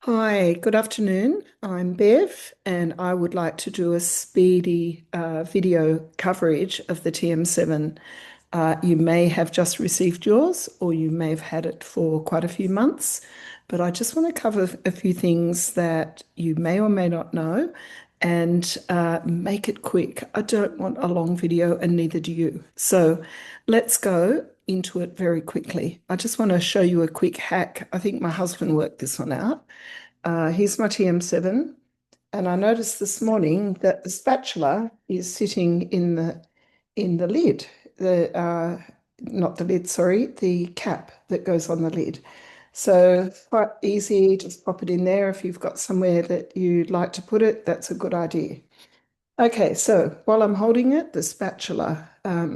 Hi, good afternoon. I'm Bev, and I would like to do a speedy video coverage of the TM7. You may have just received yours, or you may have had it for quite a few months, but I just want to cover a few things that you may or may not know and make it quick. I don't want a long video, and neither do you. So let's go into it very quickly. I just want to show you a quick hack. I think my husband worked this one out. Here's my TM7, and I noticed this morning that the spatula is sitting in the lid, the not the lid, sorry, the cap that goes on the lid. So quite easy, just pop it in there. If you've got somewhere that you'd like to put it, that's a good idea. Okay, so while I'm holding it, the spatula,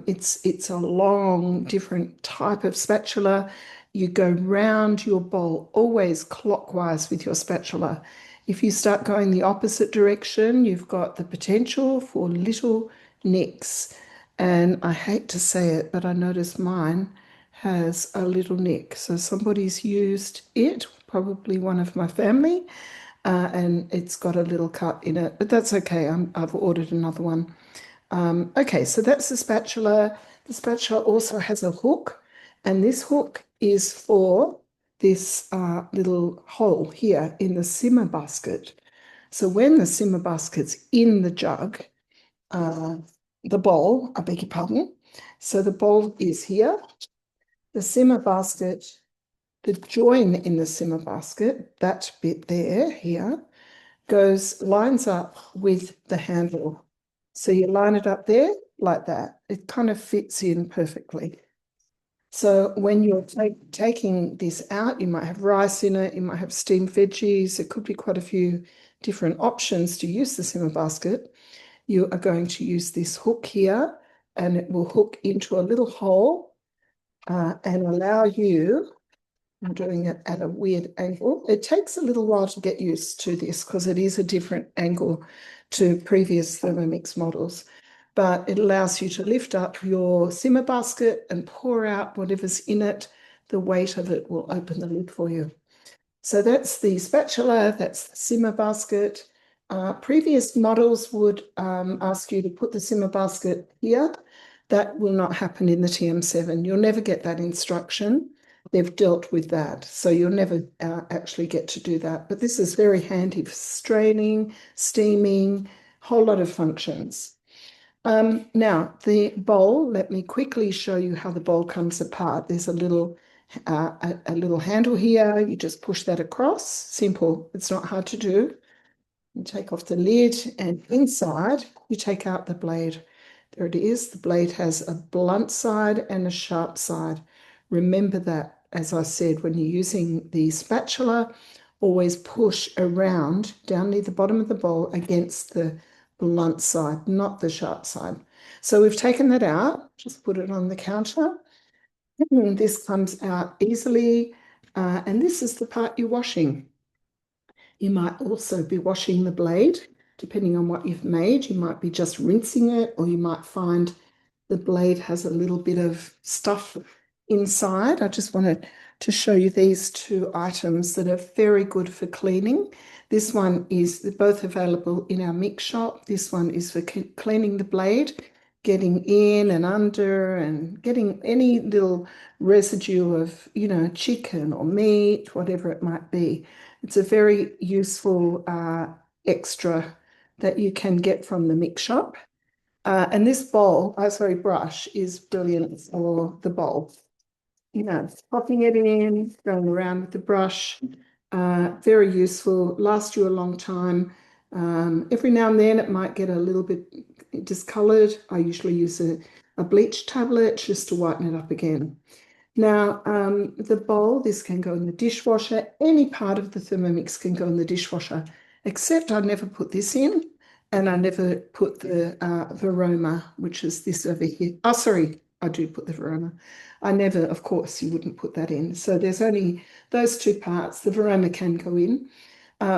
it's a long, different type of spatula. You go round your bowl, always clockwise with your spatula. If you start going the opposite direction, you've got the potential for little nicks. And I hate to say it, but I noticed mine has a little nick. So somebody's used it, probably one of my family, and it's got a little cut in it, but that's okay. I've ordered another one. Okay, so that's the spatula. The spatula also has a hook, and this hook is for this little hole here in the simmer basket. So when the simmer basket's in the jug, uh, the bowl, I beg your pardon. So the bowl is here. The simmer basket, the join in the simmer basket, that bit there, here, lines up with the handle. So you line it up there like that. It kind of fits in perfectly. So when you're taking this out, you might have rice in it, you might have steamed veggies. There could be quite a few different options to use the simmer basket. You are going to use this hook here, and it will hook into a little hole and allow you. I'm doing it at a weird angle. It takes a little while to get used to this because it is a different angle to previous Thermomix models, but it allows you to lift up your simmer basket and pour out whatever's in it. The weight of it will open the lid for you. So that's the spatula, that's the simmer basket. Previous models would ask you to put the simmer basket here. That will not happen in the TM7. You'll never get that instruction. They've dealt with that. So you'll never actually get to do that. But this is very handy for straining, steaming, whole lot of functions. Now, the bowl, let me quickly show you how the bowl comes apart. There's a little handle here. You just push that across. Simple. It's not hard to do. You take off the lid, and inside you take out the blade. There it is. The blade has a blunt side and a sharp side. Remember that, as I said, when you're using the spatula, always push around down near the bottom of the bowl against the blunt side, not the sharp side. So we've taken that out, just put it on the counter. This comes out easily, and this is the part you're washing. You might also be washing the blade, depending on what you've made. You might be just rinsing it, or you might find the blade has a little bit of stuff inside. I just wanted to show you these two items that are very good for cleaning. This one is, they're both available in our mix shop. This one is for cleaning the blade, getting in and under and getting any little residue of, chicken or meat, whatever it might be. It's a very useful extra that you can get from the mix shop. And this brush is brilliant for the bowl. Popping it in, going around with the brush, very useful, lasts you a long time. Every now and then it might get a little bit discolored. I usually use a bleach tablet just to whiten it up again. Now, the bowl, this can go in the dishwasher. Any part of the Thermomix can go in the dishwasher, except I never put this in, and I never put the Varoma, which is this over here. Oh, sorry, I do put the Varoma. I never, of course, you wouldn't put that in. So there's only those two parts. The Varoma can go in.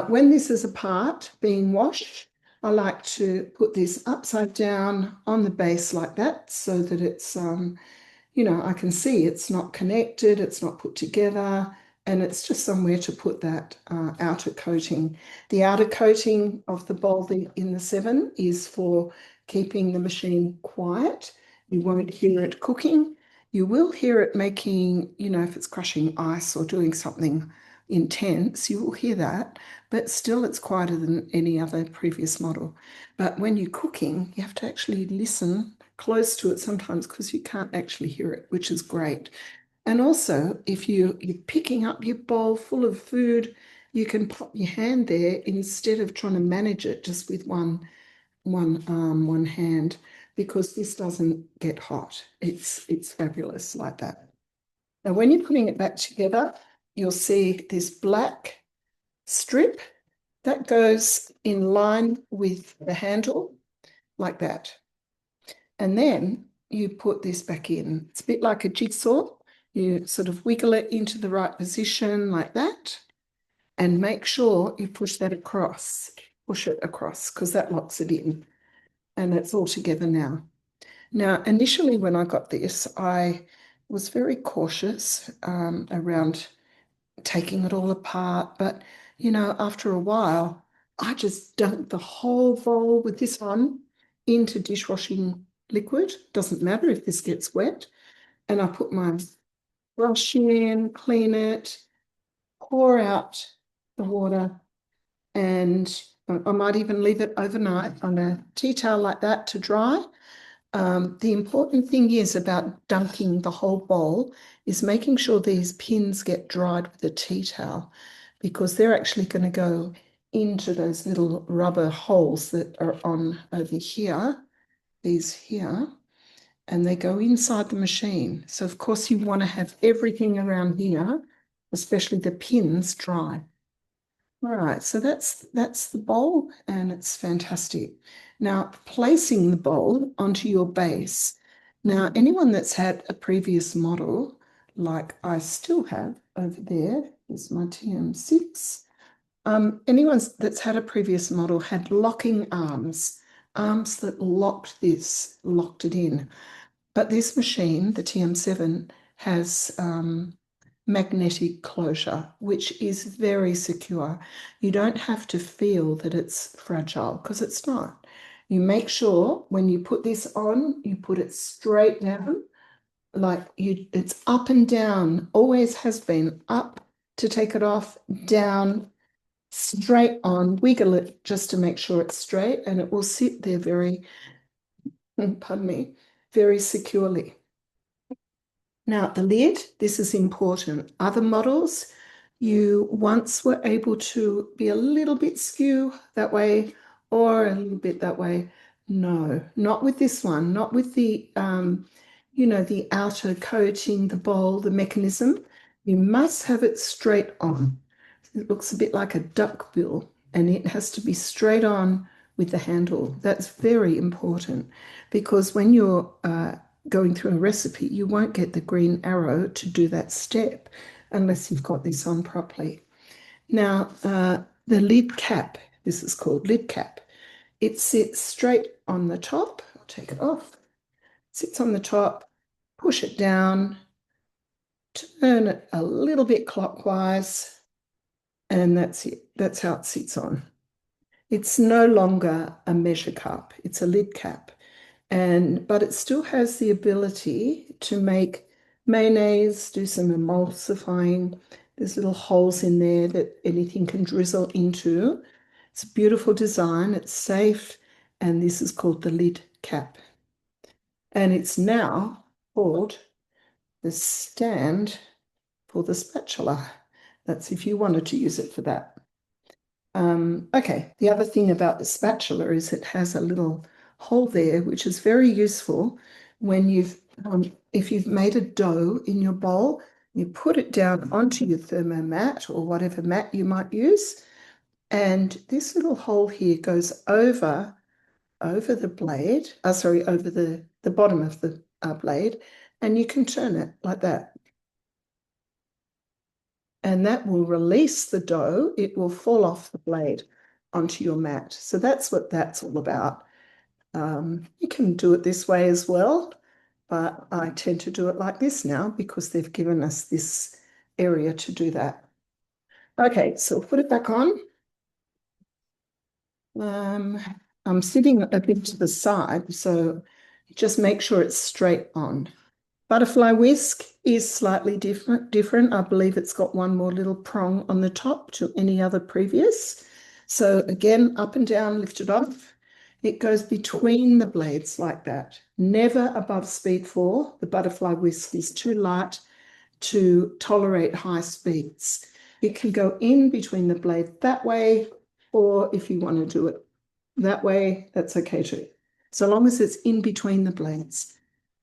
When this is apart, being washed, I like to put this upside down on the base like that so that it's I can see it's not connected, it's not put together. and it's just somewhere to put that outer coating. The outer coating of the bowl in the 7 is for keeping the machine quiet. You won't hear it cooking. You will hear it making, if it's crushing ice or doing something intense, you will hear that, but still it's quieter than any other previous model. But when you're cooking, you have to actually listen close to it sometimes because you can't actually hear it, which is great. And also, if you're picking up your bowl full of food, you can pop your hand there instead of trying to manage it just with one arm, one hand, because this doesn't get hot. It's fabulous like that. Now, when you're putting it back together, you'll see this black strip that goes in line with the handle like that. And then you put this back in. It's a bit like a jigsaw. You sort of wiggle it into the right position like that and make sure you push that across, push it across because that locks it in and it's all together now. Now, initially when I got this, I was very cautious around taking it all apart. But, after a while, I just dunked the whole bowl with this on into dishwashing liquid. Doesn't matter if this gets wet. And I put my brush in, clean it, pour out the water, and I might even leave it overnight on a tea towel like that to dry. The important thing is about dunking the whole bowl is making sure these pins get dried with a tea towel because they're actually going to go into those little rubber holes that are on over here, these here, and they go inside the machine. So of course you want to have everything around here, especially the pins, dry. All right, so that's the bowl and it's fantastic. Now, placing the bowl onto your base. Now, anyone that's had a previous model, like I still have over there, is my TM6. Anyone that's had a previous model had locking arms, arms that locked it in. But this machine, the TM7, has magnetic closure, which is very secure. You don't have to feel that it's fragile because it's not. You make sure when you put this on, you put it straight down, it's up and down, always has been up to take it off, down, straight on, wiggle it just to make sure it's straight, and it will sit there very, pardon me, very securely. Now, the lid, this is important. Other models, you once were able to be a little bit skew that way or a little bit that way. No, not with this one, not with the outer coating, the bowl, the mechanism. You must have it straight on. It looks a bit like a duck bill and it has to be straight on with the handle. That's very important because when you're going through a recipe, you won't get the green arrow to do that step unless you've got this on properly. Now, the lid cap, this is called lid cap. It sits straight on the top. I'll take it off. Sits on the top, push it down, turn it a little bit clockwise, and that's it. That's how it sits on. It's no longer a measure cup, it's a lid cap. But it still has the ability to make mayonnaise, do some emulsifying. There's little holes in there that anything can drizzle into. It's a beautiful design, it's safe, and this is called the lid cap. And it's now called the stand for the spatula. That's if you wanted to use it for that. Okay, the other thing about the spatula is it has a little hole there, which is very useful when if you've made a dough in your bowl, you put it down onto your thermomat or whatever mat you might use, and this little hole here goes over the blade, over the bottom of the blade, and you can turn it like that. And that will release the dough. It will fall off the blade onto your mat. So that's what that's all about. You can do it this way as well, but I tend to do it like this now because they've given us this area to do that. Okay, so put it back on. Um, I'm sitting a bit to the side, so just make sure it's straight on. Butterfly whisk is slightly different. I believe it's got one more little prong on the top to any other previous. So again, up and down, lift it off. It goes between the blades like that. Never above speed 4. The butterfly whisk is too light to tolerate high speeds. It can go in between the blade that way, or if you want to do it that way, that's okay too. So long as it's in between the blades.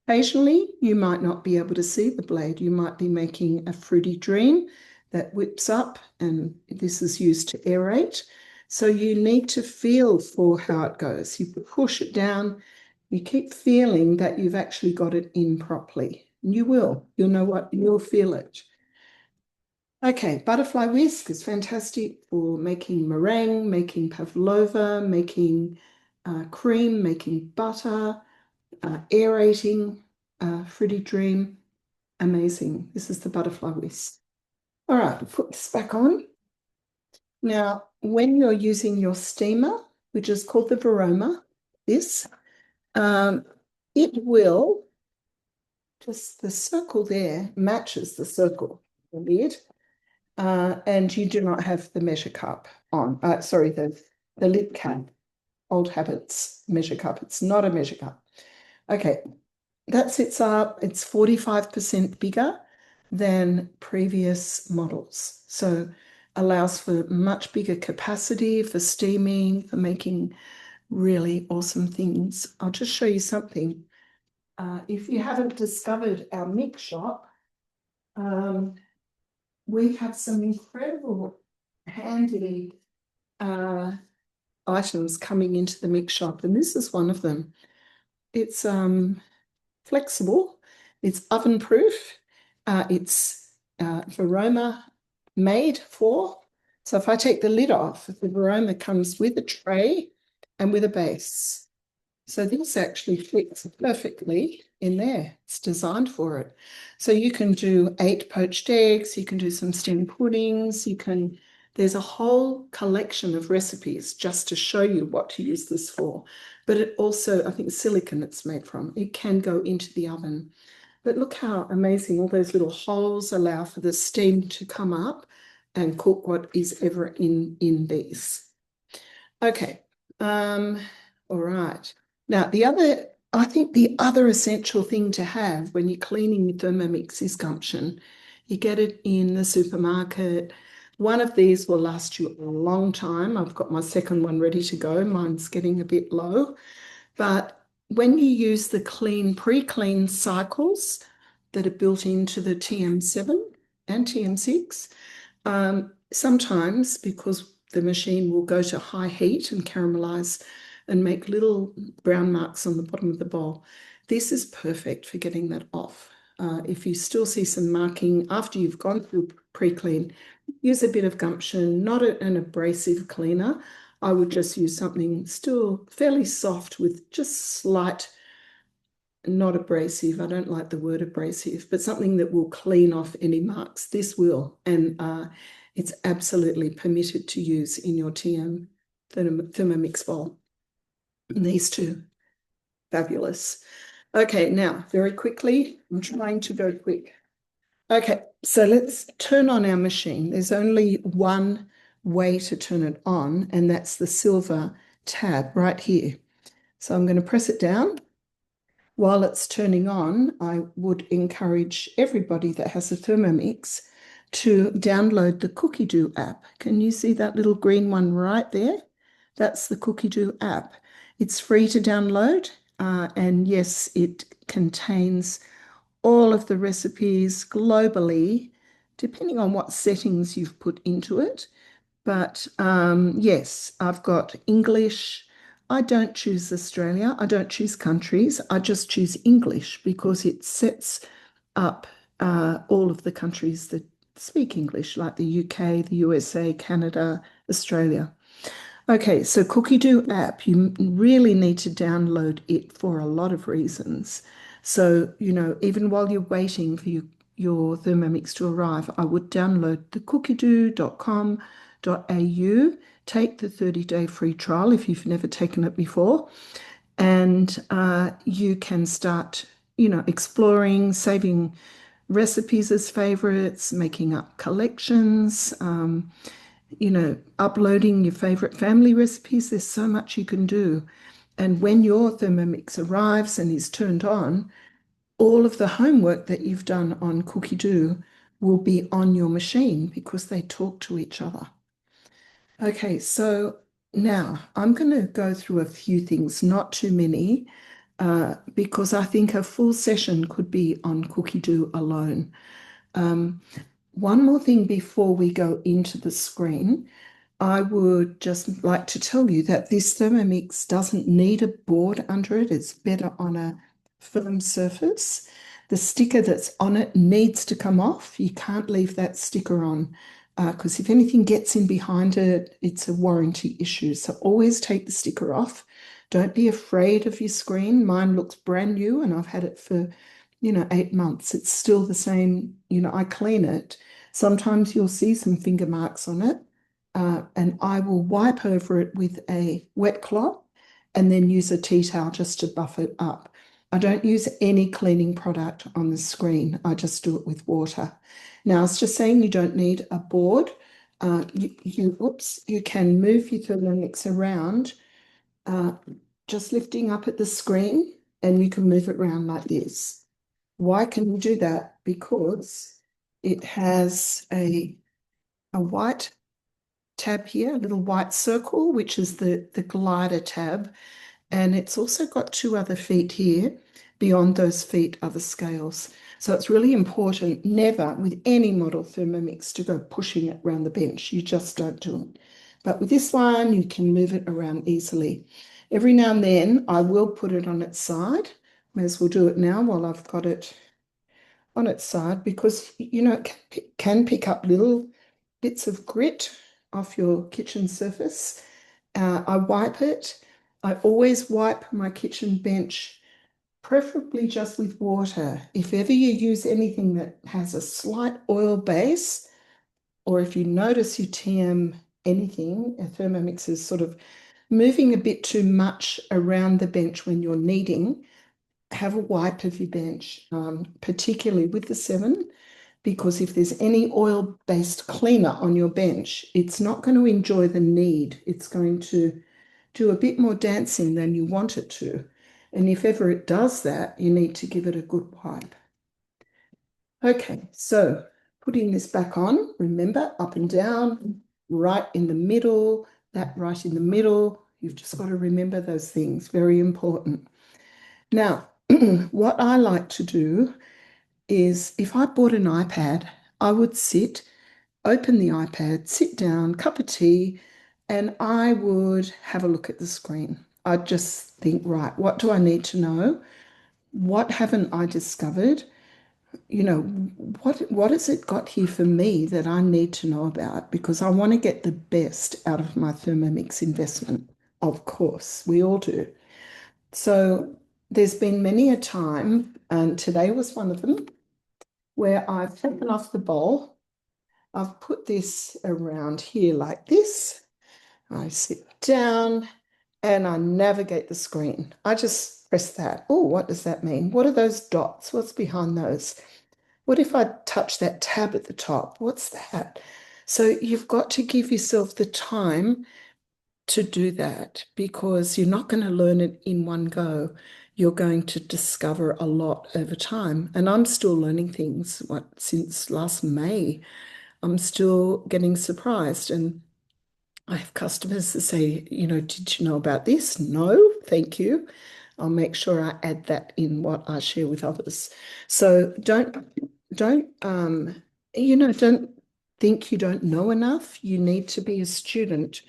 Occasionally, you might not be able to see the blade. You might be making a fruity dream that whips up, and this is used to aerate. So you need to feel for how it goes. You push it down, you keep feeling that you've actually got it in properly. You will. You'll know what, you'll feel it. Okay, butterfly whisk is fantastic for making meringue, making pavlova, making cream, making butter, aerating, fruity dream. Amazing. This is the butterfly whisk. All right, put this back on. Now, when you're using your steamer, which is called the Varoma, this, um, it will, just the circle there matches the circle, the lid, and you do not have the measure cup on. Sorry, the lid cap, old habits measure cup. It's not a measure cup. Okay, that sits up, it's 45% bigger than previous models. So allows for much bigger capacity for steaming, for making really awesome things. I'll just show you something. If you haven't discovered our mix shop, um, we have some incredible handy items coming into the mix shop, and this is one of them. It's flexible, it's oven proof, it's Varoma made for. So if I take the lid off, the Varoma comes with a tray and with a base. So this actually fits perfectly in there. It's designed for it. So you can do 8 poached eggs, you can do some steamed puddings, there's a whole collection of recipes just to show you what to use this for. But it also, I think silicone it's made from, it can go into the oven. But look how amazing all those little holes allow for the steam to come up and cook what is ever in these. Okay, all right. Now I think the other essential thing to have when you're cleaning your Thermomix is gumption. You get it in the supermarket. One of these will last you a long time. I've got my second one ready to go. Mine's getting a bit low. But when you use the pre-clean cycles that are built into the TM7 and TM6, sometimes because the machine will go to high heat and caramelize and make little brown marks on the bottom of the bowl. This is perfect for getting that off. If you still see some marking after you've gone through pre-clean, use a bit of gumption, not an abrasive cleaner. I would just use something still fairly soft with just slight, not abrasive. I don't like the word abrasive, but something that will clean off any marks. This will, and it's absolutely permitted to use in your Thermomix bowl. And these two, fabulous. Okay, now very quickly, I'm trying to go quick. Okay, so let's turn on our machine. There's only one way to turn it on, and that's the silver tab right here. So I'm going to press it down. While it's turning on, I would encourage everybody that has a Thermomix to download the Cookie Do app. Can you see that little green one right there? That's the Cookie Do app. It's free to download, and yes, it contains all of the recipes globally, depending on what settings you've put into it. But yes, I've got English. I don't choose Australia. I don't choose countries. I just choose English because it sets up all of the countries that speak English, like the UK, the USA, Canada, Australia. Okay, so Cookie Do app, you really need to download it for a lot of reasons. So, even while you're waiting for your Thermomix to arrive, I would download the cookiedoo.com.au, take the 30-day free trial if you've never taken it before, and you can start, exploring, saving recipes as favorites, making up collections, uploading your favorite family recipes. There's so much you can do. And when your Thermomix arrives and is turned on, all of the homework that you've done on Cookie Doo will be on your machine because they talk to each other. Okay, so now I'm going to go through a few things, not too many, because I think a full session could be on Cookie Doo alone. Um, one more thing before we go into the screen. I would just like to tell you that this Thermomix doesn't need a board under it. It's better on a firm surface. The sticker that's on it needs to come off. You can't leave that sticker on because if anything gets in behind it, it's a warranty issue. So always take the sticker off. Don't be afraid of your screen. Mine looks brand new and I've had it for, 8 months. It's still the same. I clean it. Sometimes you'll see some finger marks on it. And I will wipe over it with a wet cloth and then use a tea towel just to buff it up. I don't use any cleaning product on the screen. I just do it with water. Now, it's just saying you don't need a board. You can move your Thermomix around, uh, just lifting up at the screen, and you can move it around like this. Why can you do that? Because it has a white tab here, a little white circle, which is the glider tab. And it's also got two other feet here. Beyond those feet are the scales. So it's really important never with any model Thermomix to go pushing it around the bench. You just don't do it. But with this one, you can move it around easily. Every now and then, I will put it on its side. May as well do it now while I've got it on its side because, it can pick up little bits of grit off your kitchen surface. I wipe it. I always wipe my kitchen bench, preferably just with water. If ever you use anything that has a slight oil base, or if you notice your TM anything, a Thermomix is sort of moving a bit too much around the bench when you're kneading, have a wipe of your bench, particularly with the 7, because if there's any oil-based cleaner on your bench, it's not going to enjoy the knead. It's going to do a bit more dancing than you want it to. And if ever it does that, you need to give it a good wipe. Okay, so putting this back on, remember up and down, right in the middle, that right in the middle. You've just got to remember those things, very important. Now, what I like to do is if I bought an iPad, I would open the iPad, sit down, cup of tea, and I would have a look at the screen. I'd just think, right, what do I need to know? What haven't I discovered? What has it got here for me that I need to know about? Because I want to get the best out of my Thermomix investment. Of course, we all do. So there's been many a time, and today was one of them, where I've taken off the bowl. I've put this around here like this. I sit down and I navigate the screen. I just press that. Oh, what does that mean? What are those dots? What's behind those? What if I touch that tab at the top? What's that? So you've got to give yourself the time to do that because you're not going to learn it in one go. You're going to discover a lot over time. And I'm still learning things, since last May. I'm still getting surprised. And I have customers that say, did you know about this? No, thank you. I'll make sure I add that in what I share with others. So don't think you don't know enough. You need to be a student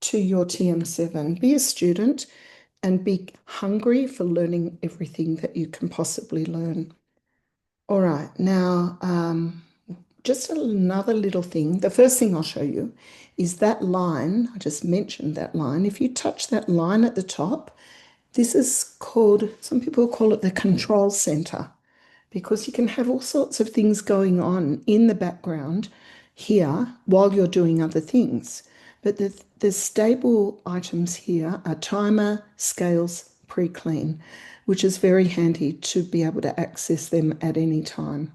to your TM7. Be a student and be hungry for learning everything that you can possibly learn. All right, now just another little thing. The first thing I'll show you is that line. I just mentioned that line. If you touch that line at the top, this is called, some people call it the control center, because you can have all sorts of things going on in the background here while you're doing other things. But the stable items here are timer, scales, pre-clean, which is very handy to be able to access them at any time.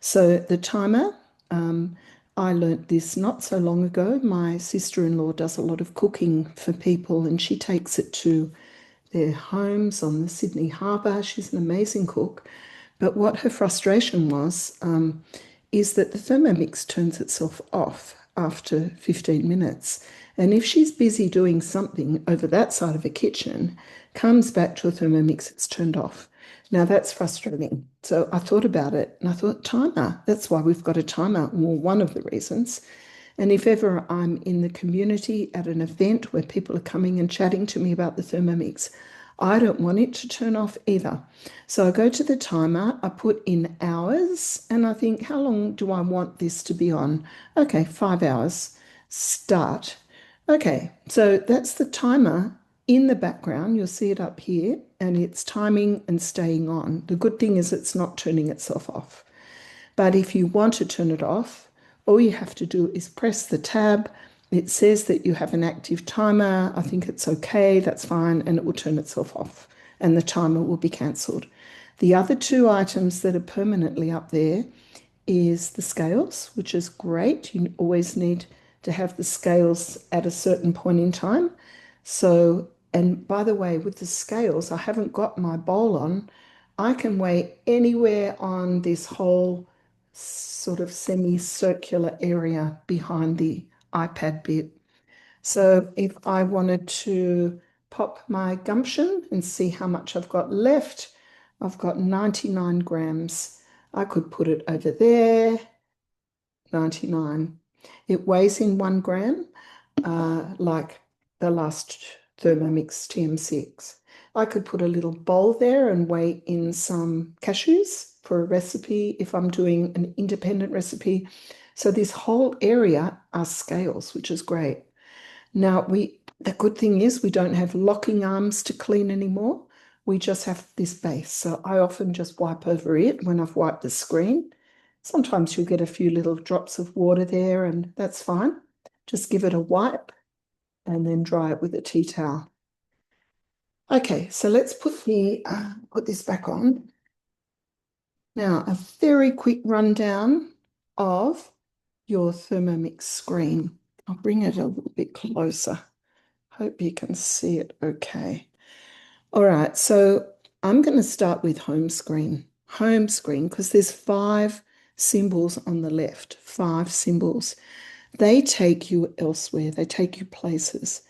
So the timer, I learnt this not so long ago. My sister-in-law does a lot of cooking for people and she takes it to their homes on the Sydney Harbour. She's an amazing cook. But what her frustration was is that the Thermomix turns itself off after 15 minutes. And if she's busy doing something over that side of the kitchen, comes back to a Thermomix, it's turned off. Now that's frustrating. So I thought about it and I thought, timer, that's why we've got a timer. Well, one of the reasons. And if ever I'm in the community at an event where people are coming and chatting to me about the Thermomix, I don't want it to turn off either. So I go to the timer, I put in hours, and I think, how long do I want this to be on? Okay, 5 hours. Start. Okay, so that's the timer in the background. You'll see it up here, and it's timing and staying on. The good thing is it's not turning itself off. But if you want to turn it off, all you have to do is press the tab. It says that you have an active timer. I think it's okay, that's fine, and it will turn itself off and the timer will be cancelled. The other two items that are permanently up there is the scales, which is great. You always need to have the scales at a certain point in time. So, and by the way, with the scales, I haven't got my bowl on. I can weigh anywhere on this whole sort of semicircular area behind the iPad bit. So if I wanted to pop my gumption and see how much I've got left, I've got 99 grams. I could put it over there, 99. It weighs in 1 gram, like the last Thermomix TM6. I could put a little bowl there and weigh in some cashews for a recipe if I'm doing an independent recipe. So this whole area are scales, which is great. Now the good thing is we don't have locking arms to clean anymore. We just have this base. So I often just wipe over it when I've wiped the screen. Sometimes you'll get a few little drops of water there and that's fine. Just give it a wipe and then dry it with a tea towel. Okay, so let's put this back on. Now, a very quick rundown of your Thermomix screen. I'll bring it a little bit closer. Hope you can see it okay. All right, so I'm going to start with home screen. Home screen, because there's 5 symbols on the left, 5 symbols. They take you elsewhere, they take you places.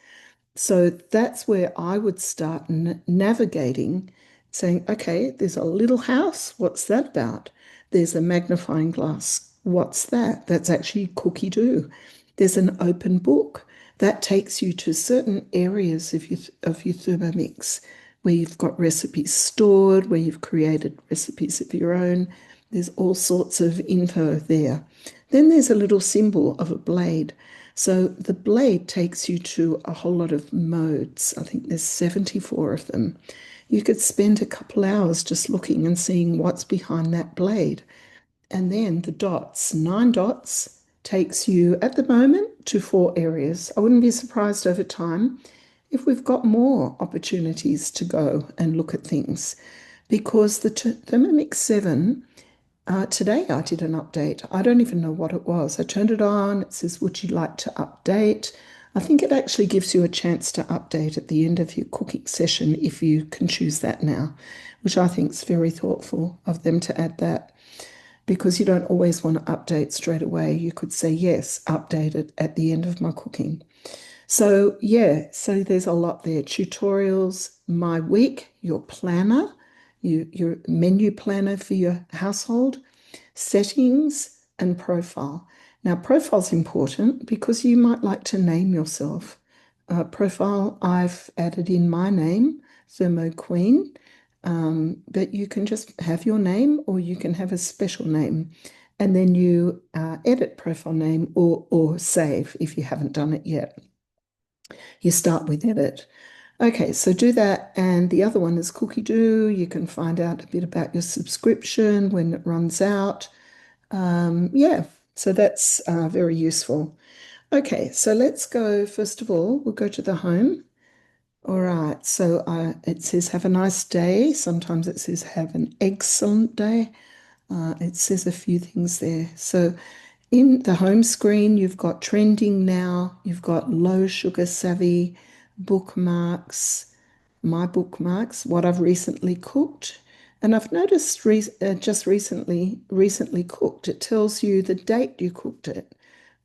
So that's where I would start navigating, saying, okay, there's a little house. What's that about? There's a magnifying glass. What's that? That's actually cookie dough. There's an open book. That takes you to certain areas of your Thermomix where you've got recipes stored, where you've created recipes of your own. There's all sorts of info there. Then there's a little symbol of a blade. So the blade takes you to a whole lot of modes. I think there's 74 of them. You could spend a couple hours just looking and seeing what's behind that blade. And then the dots, 9 dots, takes you at the moment to 4 areas. I wouldn't be surprised over time if we've got more opportunities to go and look at things because the Thermomix 7 today I did an update. I don't even know what it was. I turned it on. It says, would you like to update? I think it actually gives you a chance to update at the end of your cooking session if you can choose that now, which I think is very thoughtful of them to add that because you don't always want to update straight away. You could say, yes, update it at the end of my cooking. So yeah, so there's a lot there. Tutorials, my week, your planner, your menu planner for your household, settings, and profile. Now, profile's important because you might like to name yourself. Profile, I've added in my name, Thermo Queen, but you can just have your name or you can have a special name. And then you edit profile name or save if you haven't done it yet. You start with edit. Okay, so do that. And the other one is Cookie Do. You can find out a bit about your subscription when it runs out. Yeah, so that's very useful. Okay, so let's go. First of all, we'll go to the home. All right, so it says have a nice day. Sometimes it says have an excellent day. It says a few things there. So in the home screen, you've got trending now, you've got low sugar savvy, bookmarks, my bookmarks, what I've recently cooked. And I've noticed just recently cooked, it tells you the date you cooked it,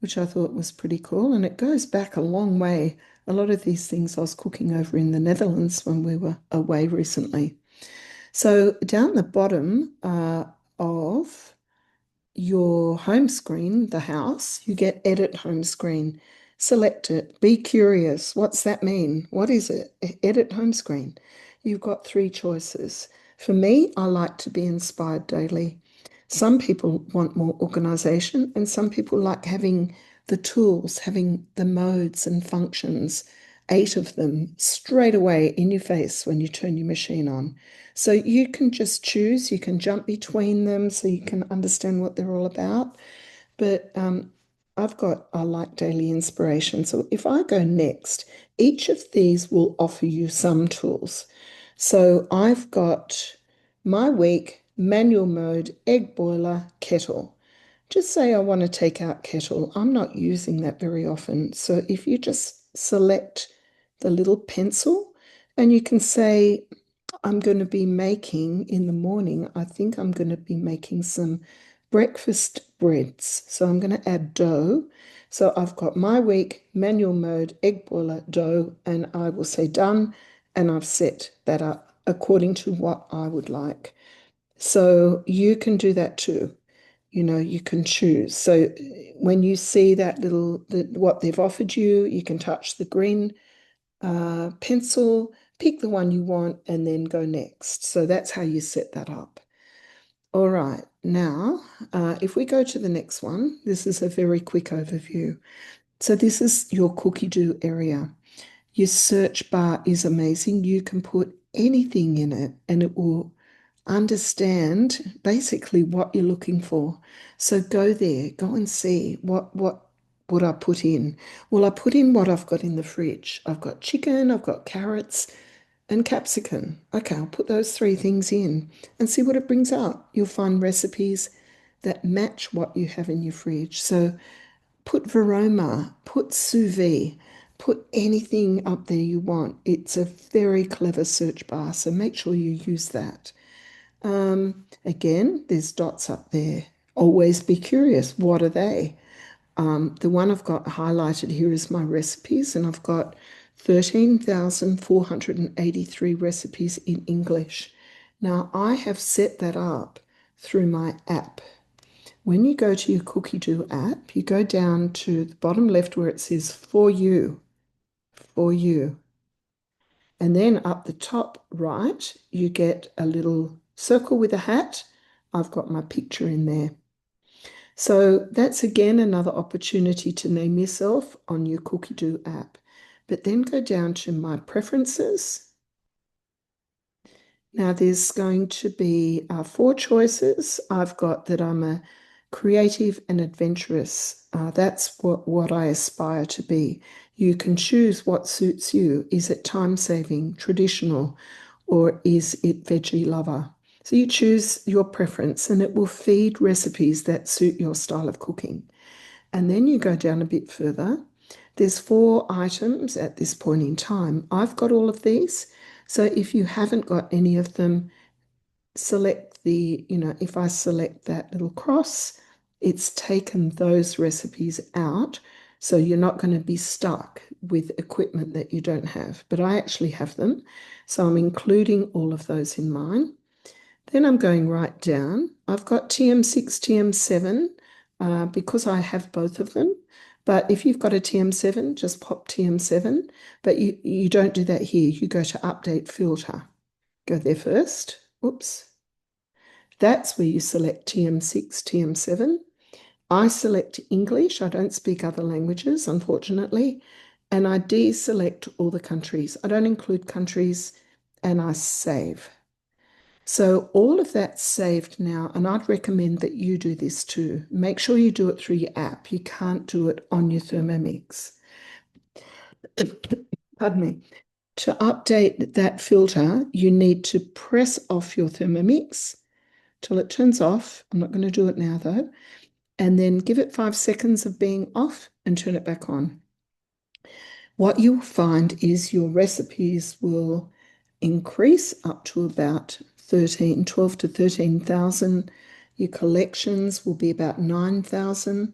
which I thought was pretty cool. And it goes back a long way. A lot of these things I was cooking over in the Netherlands when we were away recently. So down the bottom of your home screen, the house, you get edit home screen. Select it. Be curious. What's that mean? What is it? Edit home screen. You've got three choices. For me, I like to be inspired daily. Some people want more organization, and some people like having the tools, having the modes and functions, eight of them straight away in your face when you turn your machine on. So you can just choose, you can jump between them so you can understand what they're all about. But I like daily inspiration. So if I go next, each of these will offer you some tools. So I've got my week, manual mode, egg boiler, kettle. Just say I want to take out kettle. I'm not using that very often. So if you just select the little pencil and you can say, I'm going to be making in the morning, I think I'm going to be making some breakfast breads. So I'm going to add dough. So I've got my week, manual mode, egg boiler, dough, and I will say done. And I've set that up according to what I would like. So you can do that too. You can choose. So when you see that what they've offered you, you can touch the green pencil, pick the one you want, and then go next. So that's how you set that up. All right, now if we go to the next one, this is a very quick overview. So this is your cookie do area. Your search bar is amazing. You can put anything in it and it will understand basically what you're looking for. So go there, go and see what would I put in. Well, I put in what I've got in the fridge. I've got chicken, I've got carrots and capsicum. Okay, I'll put those three things in and see what it brings up. You'll find recipes that match what you have in your fridge. So put Veroma, put sous vide, put anything up there you want. It's a very clever search bar, so make sure you use that. Again, there's dots up there. Always be curious. What are they? The one I've got highlighted here is my recipes, and I've got 13,483 recipes in English. Now, I have set that up through my app. When you go to your Cookie Do app, you go down to the bottom left where it says for you, for you. And then up the top right, you get a little circle with a hat. I've got my picture in there. So that's again another opportunity to name yourself on your Cookie Do app. But then go down to my preferences. Now there's going to be four choices. I've got that I'm a creative and adventurous. That's what I aspire to be. You can choose what suits you. Is it time saving, traditional, or is it veggie lover? So you choose your preference and it will feed recipes that suit your style of cooking. And then you go down a bit further. There's four items at this point in time. I've got all of these. So if you haven't got any of them, select if I select that little cross, it's taken those recipes out. So you're not going to be stuck with equipment that you don't have. But I actually have them. So I'm including all of those in mine. Then I'm going right down. I've got TM6, TM7 because I have both of them. But if you've got a TM7, just pop TM7. But you don't do that here. You go to Update Filter. Go there first. Oops. That's where you select TM6, TM7. I select English. I don't speak other languages, unfortunately. and I deselect all the countries. I don't include countries and I save. So all of that's saved now, and I'd recommend that you do this too. Make sure you do it through your app. You can't do it on your Thermomix. Pardon me. To update that filter, you need to press off your Thermomix till it turns off. I'm not going to do it now though. And then give it 5 seconds of being off and turn it back on. What you'll find is your recipes will increase up to about 12 to 13,000. Your collections will be about 9,000.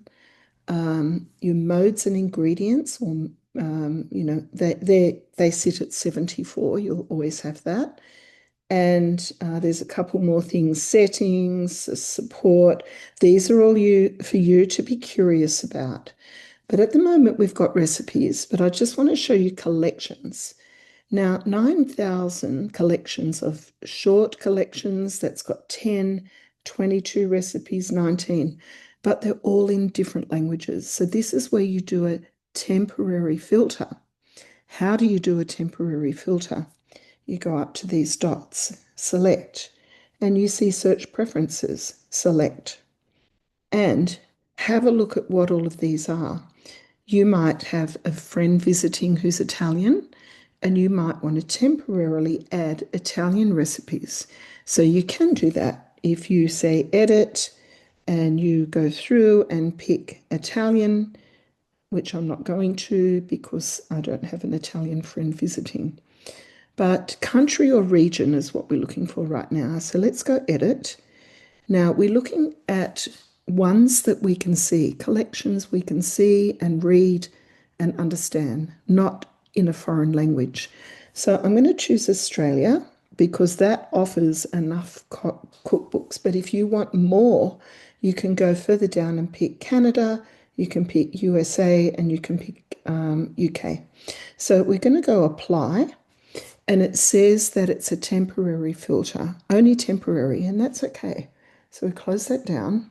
Your modes and ingredients, or they sit at 74. You'll always have that. And there's a couple more things, settings, support. These are all for you to be curious about. But at the moment, we've got recipes, but I just want to show you collections. Now, 9,000 collections of short collections, that's got 10, 22 recipes, 19, but they're all in different languages. So this is where you do a temporary filter. How do you do a temporary filter? You go up to these dots, select, and you see search preferences, select, and have a look at what all of these are. You might have a friend visiting who's Italian, and you might want to temporarily add Italian recipes. So you can do that if you say edit and you go through and pick Italian, which I'm not going to because I don't have an Italian friend visiting. But country or region is what we're looking for right now. So let's go edit. Now we're looking at ones that we can see, collections we can see and read and understand, not in a foreign language. So I'm going to choose Australia because that offers enough cookbooks. But if you want more, you can go further down and pick Canada, you can pick USA, and you can pick UK. So we're going to go apply. And it says that it's a temporary filter, only temporary, and that's okay. So we close that down.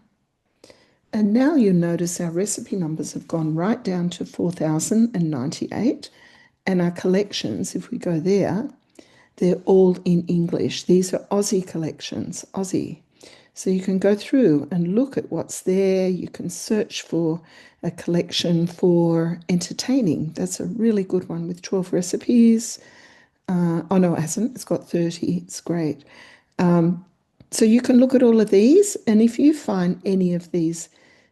And now you'll notice our recipe numbers have gone right down to 4,098. And our collections, if we go there, they're all in English. These are Aussie collections, Aussie. So you can go through and look at what's there. You can search for a collection for entertaining. That's a really good one with 12 recipes. Oh no, it hasn't. It's got 30. It's great. So you can look at all of these, and if you find any of these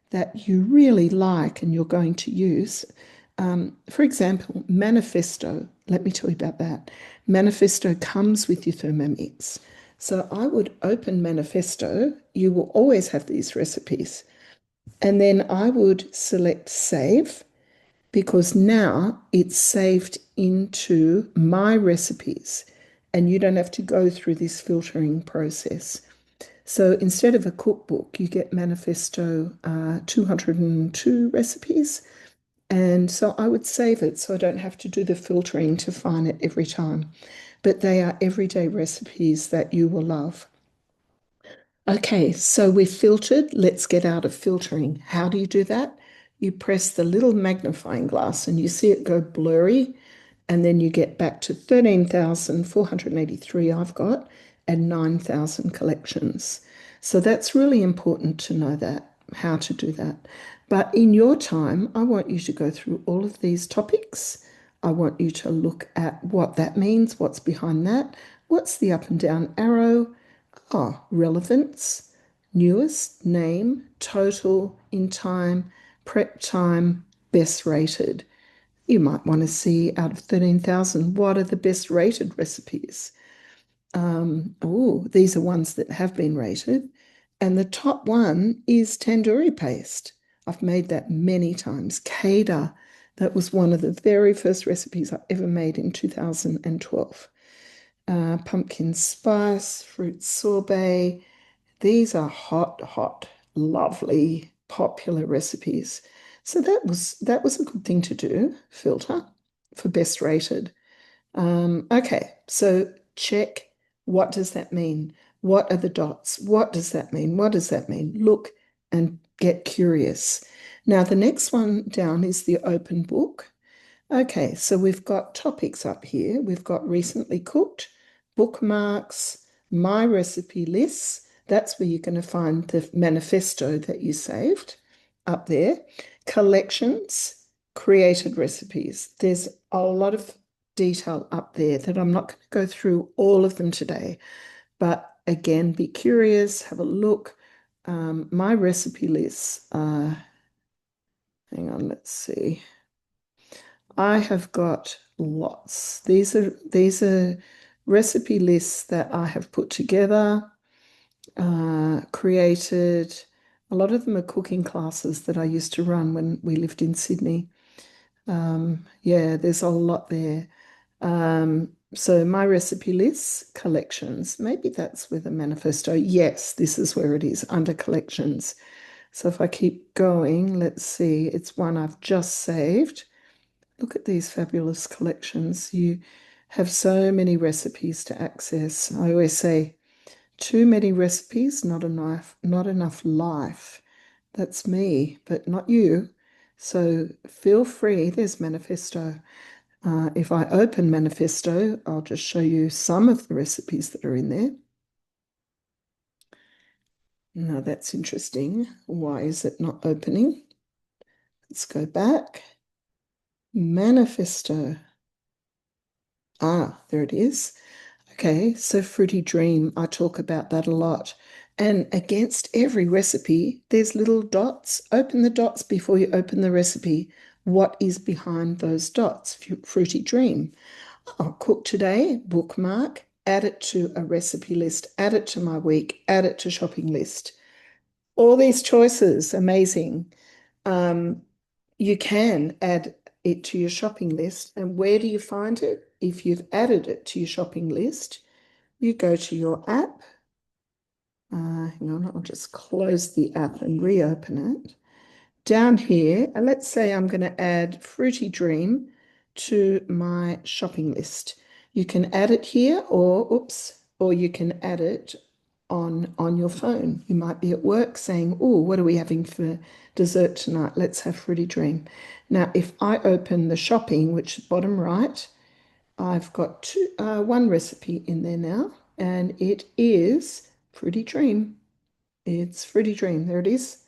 that you really like and you're going to use, for example, Manifesto, let me tell you about that. Manifesto comes with your Thermomix. So I would open Manifesto. You will always have these recipes. And then I would select Save because now it's saved into my recipes and you don't have to go through this filtering process. So instead of a cookbook, you get Manifesto 202 recipes. And so I would save it so I don't have to do the filtering to find it every time. But they are everyday recipes that you will love. Okay, so we've filtered. Let's get out of filtering. How do you do that? You press the little magnifying glass and you see it go blurry, and then you get back to 13,483 I've got and 9,000 collections. So that's really important to know that, how to do that. But in your time, I want you to go through all of these topics. I want you to look at what that means, what's behind that, what's the up and down arrow, relevance, newest, name, total, in time, prep time, best rated. You might want to see out of 13,000, what are the best rated recipes? These are ones that have been rated. And the top one is tandoori paste. I've made that many times. Kada, that was one of the very first recipes I ever made in 2012. Pumpkin spice, fruit sorbet. These are hot, hot, lovely, popular recipes. So that was a good thing to do, filter for best rated. Okay, so check. What does that mean? What are the dots? What does that mean? What does that mean? Look and get curious. Now, the next one down is the open book. Okay, so we've got topics up here. We've got recently cooked, bookmarks, my recipe lists. That's where you're going to find the manifesto that you saved up there. Collections, created recipes. There's a lot of detail up there that I'm not going to go through all of them today. But again, be curious, have a look. My recipe lists, hang on, let's see. I have got lots. These are recipe lists that I have put together, created. A lot of them are cooking classes that I used to run when we lived in Sydney. Yeah, there's a lot there. So my recipe lists, collections, maybe that's with a manifesto. Yes, this is where it is under collections. So if I keep going, let's see, it's one I've just saved. Look at these fabulous collections. You have so many recipes to access. I always say, too many recipes, not enough life. That's me, but not you. So feel free. There's Manifesto. If I open Manifesto, I'll just show you some of the recipes that are in there. Now that's interesting. Why is it not opening? Let's go back. Manifesto. Ah, there it is. Okay, so Fruity Dream, I talk about that a lot. And against every recipe, there's little dots. Open the dots before you open the recipe. What is behind those dots? Fruity Dream. I'll cook today, bookmark, add it to a recipe list, add it to my week, add it to shopping list. All these choices, amazing. Um, you can add it to your shopping list. And where do you find it? If you've added it to your shopping list, you go to your app. Hang on, I'll just close the app and reopen it. Down here, let's say I'm going to add Fruity Dream to my shopping list. You can add it here or, oops, or you can add it on your phone. You might be at work saying, oh, what are we having for dessert tonight? Let's have Fruity Dream. Now, if I open the shopping, which is bottom right, I've got one recipe in there now, and it is Fruity Dream. It's Fruity Dream. There it is.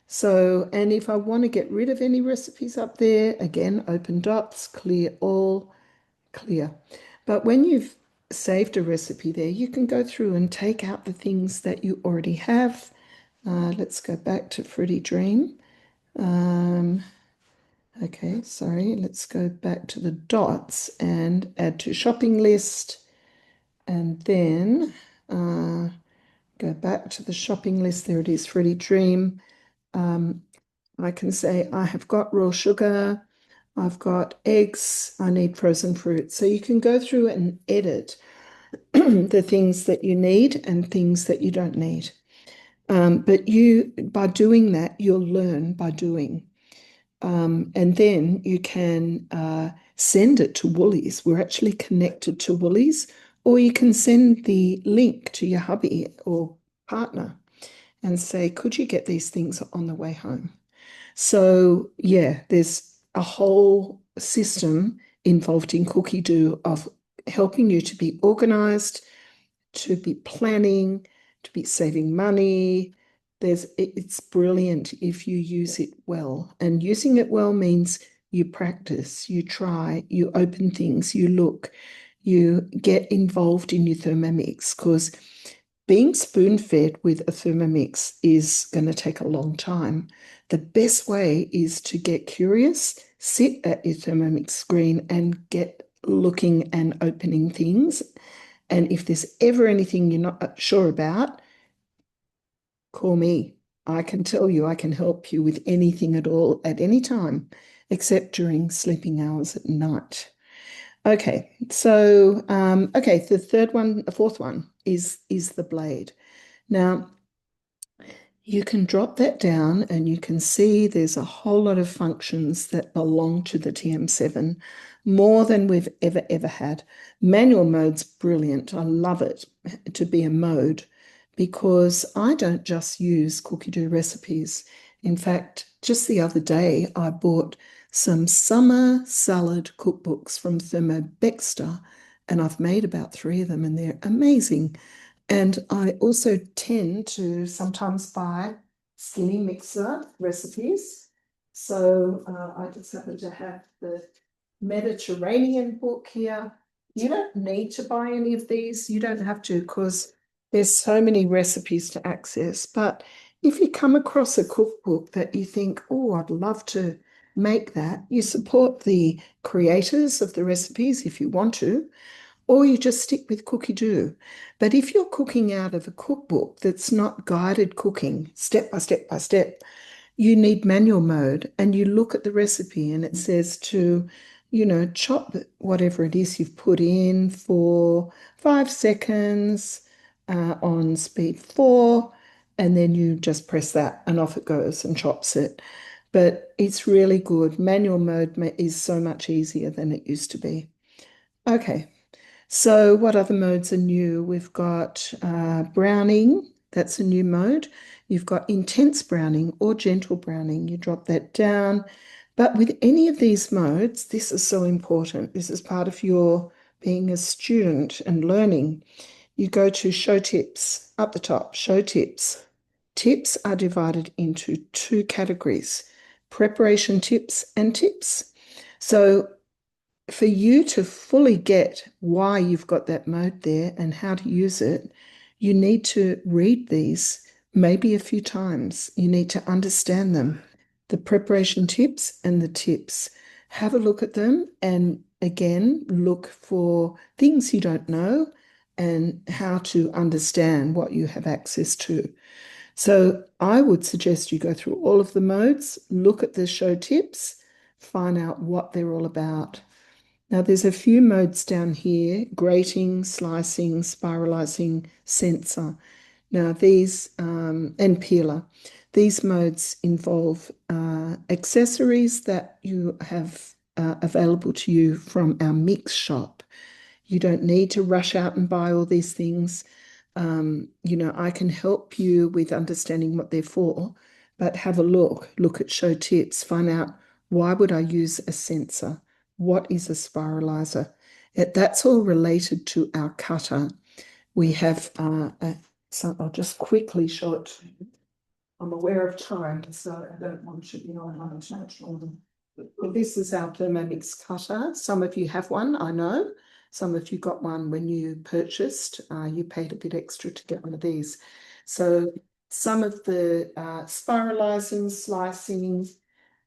So, and if I want to get rid of any recipes up there, again, open dots, clear all, clear. But when you've saved a recipe there, you can go through and take out the things that you already have. Let's go back to Fruity Dream. Okay, sorry, let's go back to the dots and add to shopping list. And then go back to the shopping list. There it is, Fruity Dream. I can say I have got raw sugar, I've got eggs, I need frozen fruit. So you can go through and edit the things that you need and things that you don't need. But by doing that, you'll learn by doing. And then you can send it to Woolies. We're actually connected to Woolies, or you can send the link to your hubby or partner and say, could you get these things on the way home? So, yeah, there's a whole system involved in Cookie Do of helping you to be organized, to be planning, to be saving money. It's brilliant if you use it well. And using it well means you practice, you try, you open things, you look, you get involved in your Thermomix because being spoon-fed with a Thermomix is going to take a long time. The best way is to get curious, sit at your Thermomix screen and get looking and opening things. And if there's ever anything you're not sure about, call me. I can tell you, I can help you with anything at all at any time, except during sleeping hours at night. Okay, so okay, the fourth one is the blade. Now, you can drop that down and you can see there's a whole lot of functions that belong to the TM7, more than we've ever had. Manual mode's brilliant. I love it to be a mode because I don't just use Cookie Do recipes. In fact, just the other day, I bought some summer salad cookbooks from Thermomix, and I've made about 3 of them, and they're amazing. And I also tend to sometimes buy skinny mixer recipes. So I just happen to have the Mediterranean book here. You don't need to buy any of these. You don't have to, because there's so many recipes to access. But if you come across a cookbook that you think, oh, I'd love to make that, you support the creators of the recipes if you want to, or you just stick with Cookie Do. But if you're cooking out of a cookbook that's not guided cooking, step by step by step, you need manual mode, and you look at the recipe and it says to, chop whatever it is you've put in for 5 seconds on speed 4, and then you just press that and off it goes and chops it. But it's really good. Manual mode is so much easier than it used to be. Okay. So what other modes are new? We've got browning. That's a new mode. You've got intense browning or gentle browning. You drop that down. But with any of these modes, this is so important. This is part of your being a student and learning. You go to show tips up the top, show tips. Tips are divided into 2 categories, preparation tips and tips. So for you to fully get why you've got that mode there and how to use it, you need to read these maybe a few times. You need to understand them, the preparation tips and the tips. Have a look at them, and again, look for things you don't know and how to understand what you have access to. So I would suggest you go through all of the modes, look at the show tips, find out what they're all about. Now there's a few modes down here: grating, slicing, spiralizing, sensor. Now these, and peeler. These modes involve accessories that you have available to you from our mix shop. You don't need to rush out and buy all these things. I can help you with understanding what they're for, but have a look at show tips, find out, why would I use a sensor? What is a spiralizer? That's all related to our cutter. We have, so I'll just quickly show it to you. I'm aware of time, so I don't want to be on much longer. Well, this is our Thermomix cutter. Some of you have one, I know. Some of you got one when you purchased. You paid a bit extra to get one of these. So some of the spiralizing, slicing,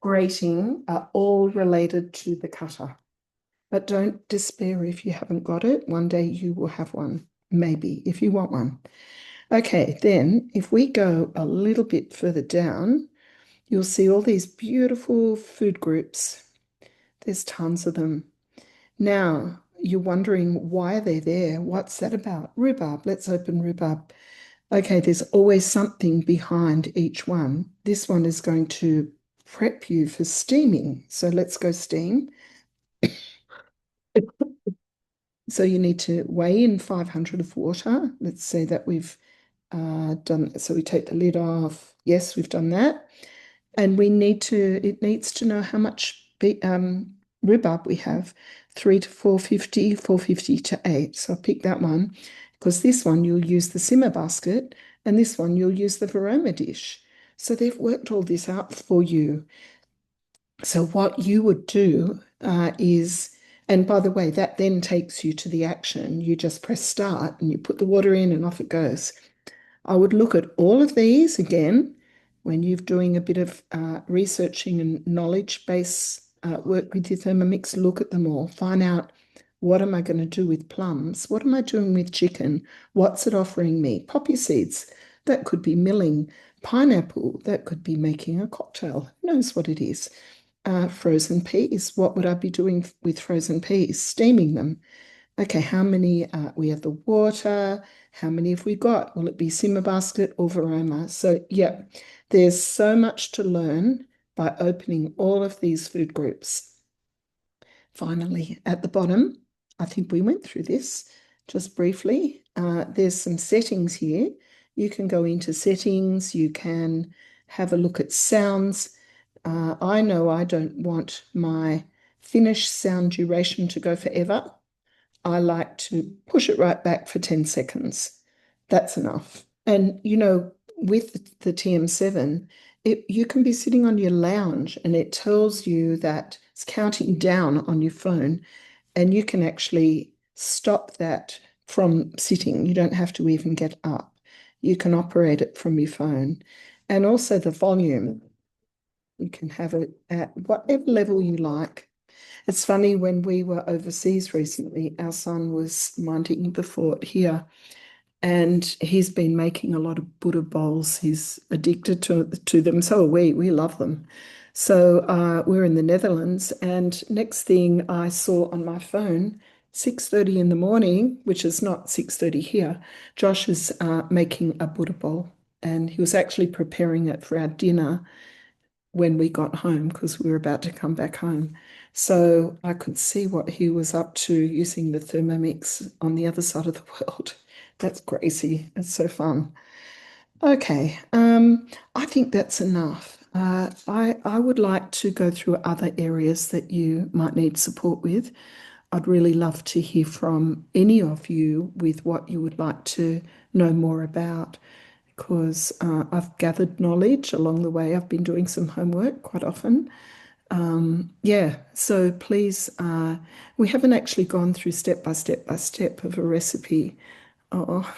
grating are all related to the cutter. But don't despair if you haven't got it. One day you will have one, maybe, if you want one. Okay, then if we go a little bit further down, you'll see all these beautiful food groups. There's tons of them. Now, you're wondering why they're there. What's that about? Rhubarb. Let's open rhubarb. Okay, there's always something behind each one. This one is going to prep you for steaming. So let's go steam. So you need to weigh in 500 of water. Let's say that we've done, so we take the lid off. Yes, we've done that. And it needs to know how much rhubarb we have, 3 to 450, 450 to 8. So I'll pick that one, because this one you'll use the simmer basket, and this one you'll use the Veroma dish. So they've worked all this out for you. So what you would do is, and by the way, that then takes you to the action. You just press start and you put the water in and off it goes. I would look at all of these again when you're doing a bit of researching and knowledge base work with your Thermomix. Look at them all. Find out, what am I going to do with plums? What am I doing with chicken? What's it offering me? Poppy seeds, that could be milling. Pineapple, that could be making a cocktail. Who knows what it is? Frozen peas, what would I be doing with frozen peas? Steaming them. Okay, how many? We have the water. How many have we got? Will it be simmer basket or Veroma? So, yeah, there's so much to learn by opening all of these food groups. Finally, at the bottom, I think we went through this just briefly. There's some settings here. You can go into settings. You can have a look at sounds. I know I don't want my finish sound duration to go forever. I like to push it right back for 10 seconds. That's enough. And with the TM7, you can be sitting on your lounge and it tells you that it's counting down on your phone, and you can actually stop that from sitting. You don't have to even get up. You can operate it from your phone. And also the volume, you can have it at whatever level you like. It's funny, when we were overseas recently, our son was minding the fort here, and he's been making a lot of Buddha bowls. He's addicted to them. So are we. We love them. So we're in the Netherlands, and next thing I saw on my phone, 6:30 in the morning, which is not 6:30 here, Josh is making a Buddha bowl, and he was actually preparing it for our dinner when we got home because we were about to come back home. So I could see what he was up to using the Thermomix on the other side of the world. That's crazy. It's so fun. Okay, I think that's enough. I would like to go through other areas that you might need support with. I'd really love to hear from any of you with what you would like to know more about, because I've gathered knowledge along the way. I've been doing some homework quite often. Yeah, so please, we haven't actually gone through step by step by step of a recipe. Oh,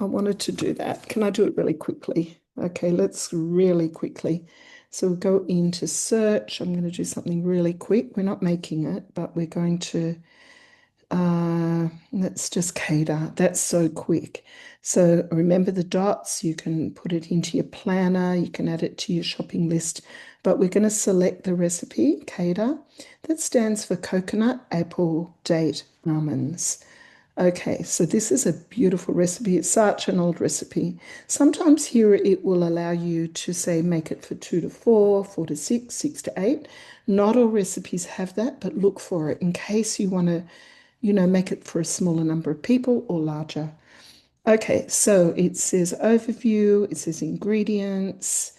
I wanted to do that. Can I do it really quickly? Okay, let's really quickly. So we'll go into search. I'm going to do something really quick. We're not making it, but we're going to let's just cater. That's so quick. So remember the dots, you can put it into your planner, you can add it to your shopping list, but we're going to select the recipe, cater. That stands for coconut, apple, date, almonds. Okay, so this is a beautiful recipe. It's such an old recipe. Sometimes here it will allow you to say make it for 2 to 4, 4 to 6, 6 to 8. Not all recipes have that, but look for it in case you want to, make it for a smaller number of people or larger. Okay, so it says overview, it says ingredients,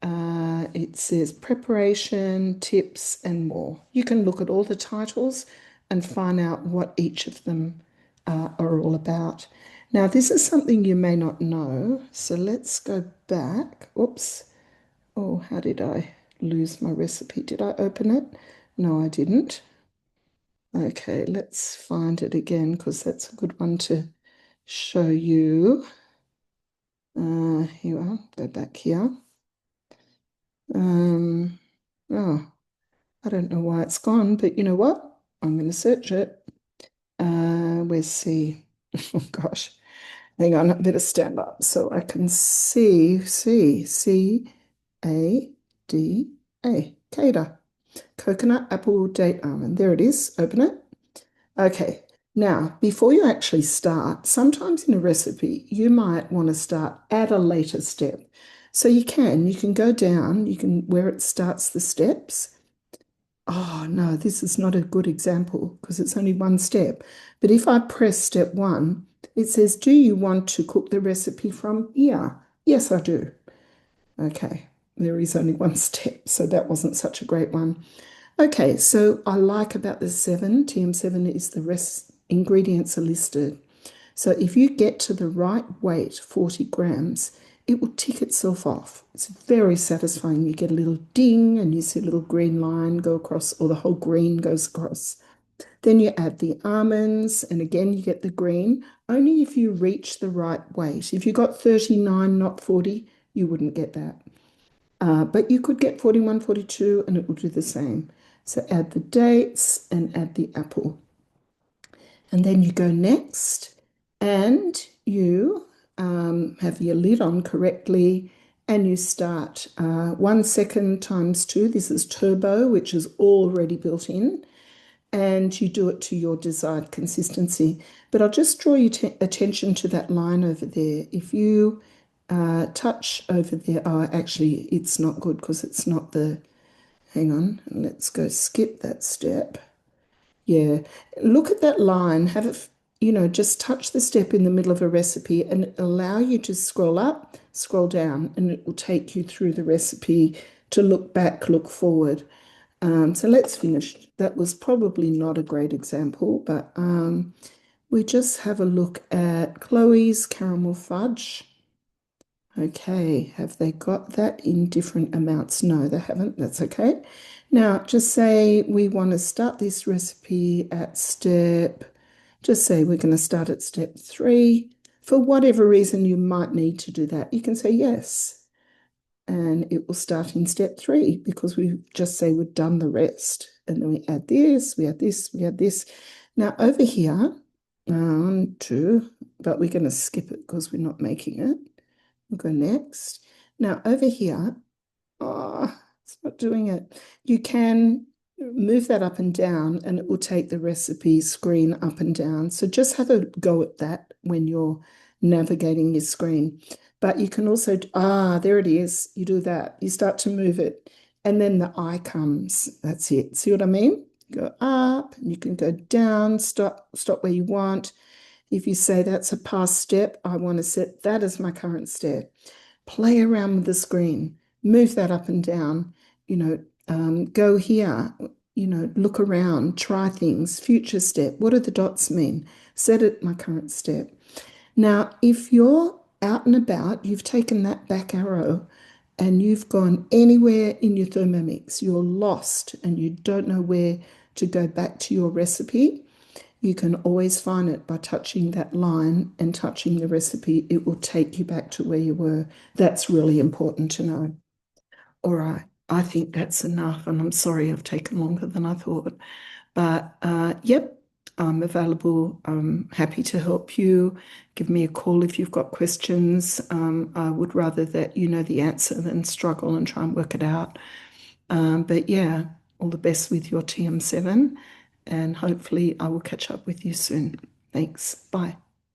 it says preparation, tips, and more. You can look at all the titles and find out what each of them are all about. Now, this is something you may not know, so let's go back. Oops. Oh, how did I lose my recipe? Did I open it? No, I didn't. Okay, let's find it again because that's a good one to show you. Here we are, go back here. Oh, I don't know why it's gone, but you know what? I'm going to search it. Where's C? Oh gosh, hang on, I better stand up so I can C A D A, Cater, coconut, apple, date, almond. There it is. Open it. Okay. Now, before you actually start, sometimes in a recipe, you might want to start at a later step. So you can go down, where it starts the steps. Oh, no, this is not a good example because it's only one step. But if I press step 1, it says, do you want to cook the recipe from here? Yes, I do. Okay, there is only one step, so that wasn't such a great one. Okay, so I like about the 7, TM7 is the rest ingredients are listed. So if you get to the right weight, 40 grams, it will tick itself off. It's very satisfying. You get a little ding and you see a little green line go across, or the whole green goes across. Then you add the almonds, and again you get the green, only if you reach the right weight. If you got 39, not 40, you wouldn't get that. But you could get 41, 42, and it will do the same. So add the dates and add the apple. And then you go next, and you have your lid on correctly, and you start 1 second times 2. This is turbo, which is already built in, and you do it to your desired consistency. But I'll just draw your attention to that line over there. If you touch over there, oh, actually, it's not good because it's not the, hang on, let's go skip that step. Yeah, look at that line, have it, just touch the step in the middle of a recipe and allow you to scroll up, scroll down, and it will take you through the recipe to look back, look forward. So let's finish. That was probably not a great example, but we just have a look at Chloe's caramel fudge. Okay, have they got that in different amounts? No, they haven't. That's okay. Now, just say we want to start this recipe at just say we're going to start at step 3. For whatever reason, you might need to do that. You can say yes, and it will start in step 3 because we just say we've done the rest. And then we add this, we add this, we add this. Now, over here, 2, but we're going to skip it because we're not making it. We'll go next. Now over here, oh, it's not doing it. You can move that up and down and it will take the recipe screen up and down. So just have a go at that when you're navigating your screen. But you can also, there it is. You do that. You start to move it and then the eye comes. That's it. See what I mean? Go up and you can go down, stop where you want. If you say that's a past step, I want to set that as my current step. Play around with the screen, move that up and down, go here, look around, try things, future step. What do the dots mean? Set it my current step. Now, if you're out and about, you've taken that back arrow and you've gone anywhere in your Thermomix, you're lost and you don't know where to go back to your recipe, you can always find it by touching that line and touching the recipe. It will take you back to where you were. That's really important to know. All right, I think that's enough. And I'm sorry I've taken longer than I thought. But yep, I'm available. I'm happy to help you. Give me a call if you've got questions. I would rather that you know the answer than struggle and try and work it out. But yeah, all the best with your TM7, and hopefully I will catch up with you soon. Thanks. Bye.